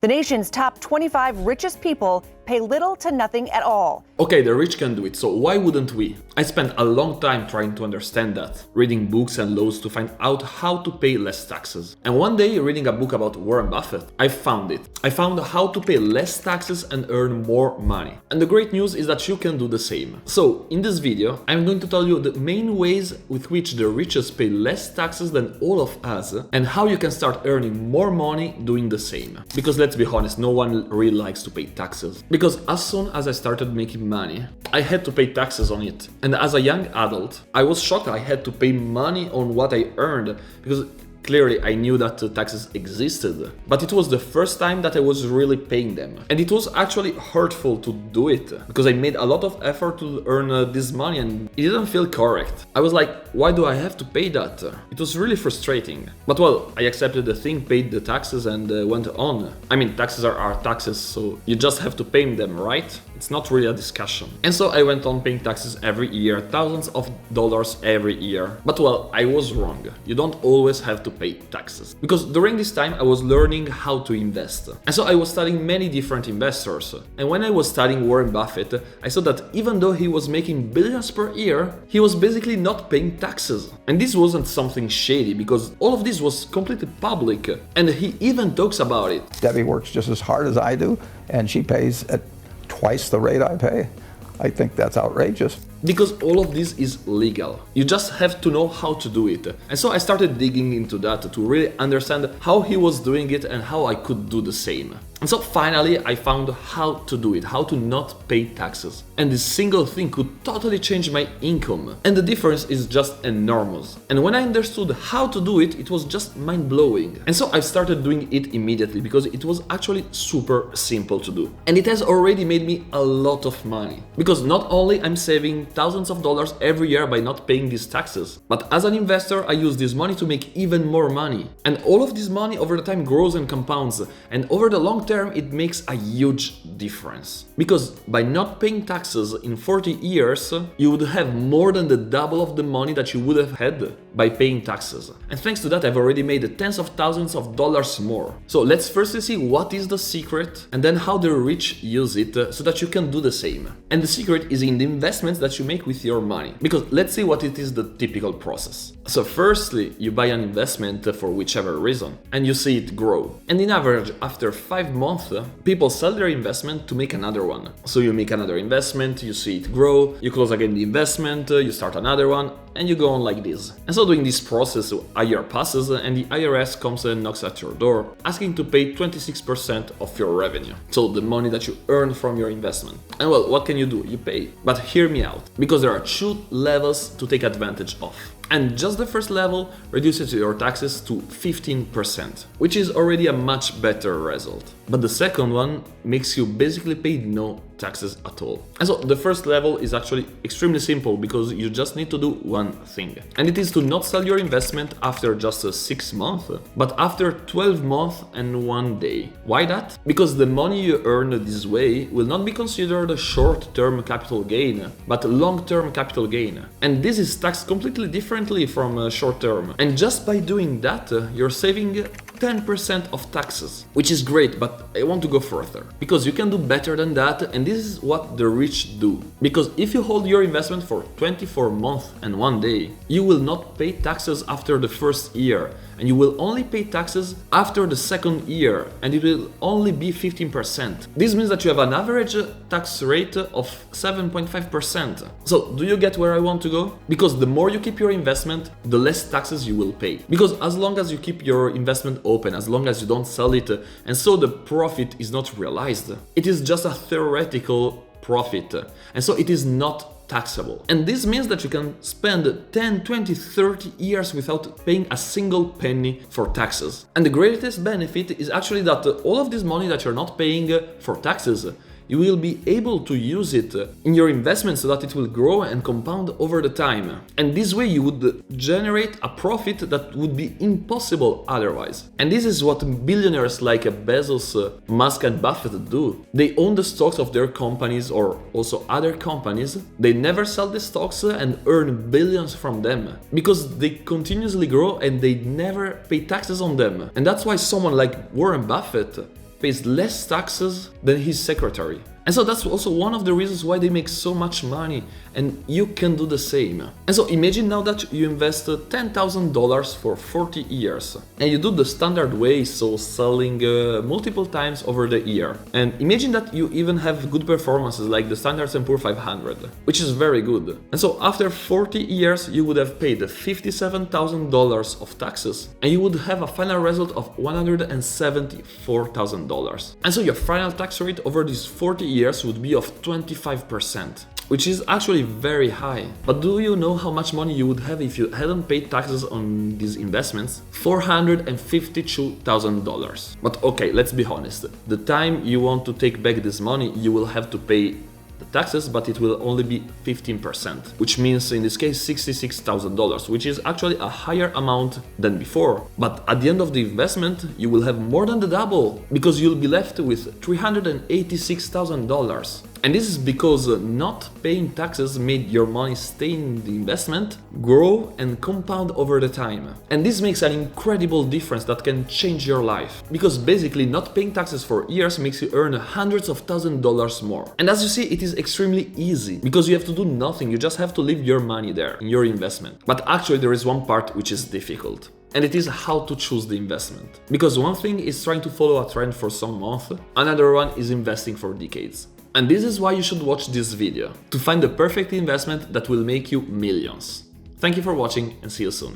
The nation's top 25 richest people pay little to nothing at all. Okay, the rich can do it, so why wouldn't we? I spent a long time trying to understand that, reading books and laws to find out how to pay less taxes. And one day, reading a book about Warren Buffett, I found it. I found how to pay less taxes and earn more money. And the great news is that you can do the same. So, in this video, I'm going to tell you the main ways with which the richest pay less taxes than all of us, and how you can start earning more money doing the same. Because let's be honest, no one really likes to pay taxes. Because as soon as I started making money, I had to pay taxes on it. And as a young adult, I was shocked I had to pay money on what I earned, because clearly I knew that taxes existed, but it was the first time that I was really paying them. And it was actually hurtful to do it, because I made a lot of effort to earn this money and it didn't feel correct. I was like, why do I have to pay that? It was really frustrating. But well, I accepted the thing, paid the taxes and went on. I mean, taxes are taxes, so you just have to pay them, right? It's not really a discussion. And so I went on paying taxes every year, thousands of dollars every year. But well, I was wrong. You don't always have to pay taxes. Because during this time I was learning how to invest. And so I was studying many different investors. And when I was studying Warren Buffett, I saw that even though he was making billions per year, he was basically not paying taxes. And this wasn't something shady, because all of this was completely public. And he even talks about it. Debbie works just as hard as I do, and she pays at twice the rate I pay. I think that's outrageous. Because all of this is legal. You just have to know how to do it. And so I started digging into that to really understand how he was doing it and how I could do the same. And so finally I found how to do it, how to not pay taxes. And this single thing could totally change my income. And the difference is just enormous. And when I understood how to do it, it was just mind-blowing. And so I started doing it immediately, because it was actually super simple to do. And it has already made me a lot of money. Because not only I'm saving thousands of dollars every year by not paying these taxes, but as an investor I use this money to make even more money. And all of this money over the time grows and compounds, and over the long term it makes a huge difference. Because by not paying taxes in 40 years, you would have more than the double of the money that you would have had by paying taxes. And thanks to that I've already made tens of thousands of dollars more. So let's firstly see what is the secret, and then how the rich use it so that you can do the same. And the secret is in the investments that you make with your money. Because let's see what it is the typical process. So firstly, you buy an investment for whichever reason, and you see it grow. And in average, after 5 months, people sell their investment to make another one. So you make another investment, you see it grow, you close again the investment, you start another one, and you go on like this. And so doing this process, a year passes and the IRS comes and knocks at your door, asking to pay 26% of your revenue. So the money that you earn from your investment. And well, what can you do? You pay. But hear me out, because there are 2 levels to take advantage of. And just the first level reduces your taxes to 15%, which is already a much better result. But the second one makes you basically pay no taxes at all. And so the first level is actually extremely simple, because you just need to do one thing. And it is to not sell your investment after just 6 months, but after 12 months and 1 day. Why that? Because the money you earn this way will not be considered a short-term capital gain, but long-term capital gain. And this is taxed completely differently from short-term. And just by doing that, you're saving 10% of taxes, which is great, but I want to go further, because you can do better than that, and this is what the rich do. Because if you hold your investment for 24 months and 1 day, you will not pay taxes after the first year, and you will only pay taxes after the second year, and it will only be 15%. This means that you have an average tax rate of 7.5%. So do you get where I want to go? Because the more you keep your investment, the less taxes you will pay. Because as long as you keep your investment open, as long as you don't sell it, and so the profit is not realized, it is just a theoretical profit, and so it is not taxable. And this means that you can spend 10, 20, 30 years without paying a single penny for taxes. And the greatest benefit is actually that all of this money that you're not paying for taxes, you will be able to use it in your investment so that it will grow and compound over the time. And this way you would generate a profit that would be impossible otherwise. And this is what billionaires like Bezos, Musk and Buffett do. They own the stocks of their companies or also other companies. They never sell the stocks and earn billions from them because they continuously grow and they never pay taxes on them. And that's why someone like Warren Buffett pays less taxes than his secretary. And so that's also one of the reasons why they make so much money, and you can do the same. And so imagine now that you invest $10,000 for 40 years, and you do the standard way, so selling multiple times over the year. And imagine that you even have good performances like the Standard & Poor's 500, which is very good. And so after 40 years, you would have paid $57,000 of taxes, and you would have a final result of $174,000. And so your final tax rate over these 40 years would be of 25%, which is actually very high. But do you know how much money you would have if you hadn't paid taxes on these investments? $452,000. But okay, let's be honest. The time you want to take back this money, you will have to pay the taxes, but it will only be 15%, which means in this case $66,000, which is actually a higher amount than before. But at the end of the investment, you will have more than the double, because you'll be left with $386,000. And this is because not paying taxes made your money stay in the investment, grow and compound over the time. And this makes an incredible difference that can change your life. Because basically not paying taxes for years makes you earn hundreds of $1,000s more. And as you see, it is extremely easy, because you have to do nothing, you just have to leave your money there in your investment. But actually there is one part which is difficult. And it is how to choose the investment. Because one thing is trying to follow a trend for some month, another one is investing for decades. And this is why you should watch this video, to find the perfect investment that will make you millions. Thank you for watching and see you soon.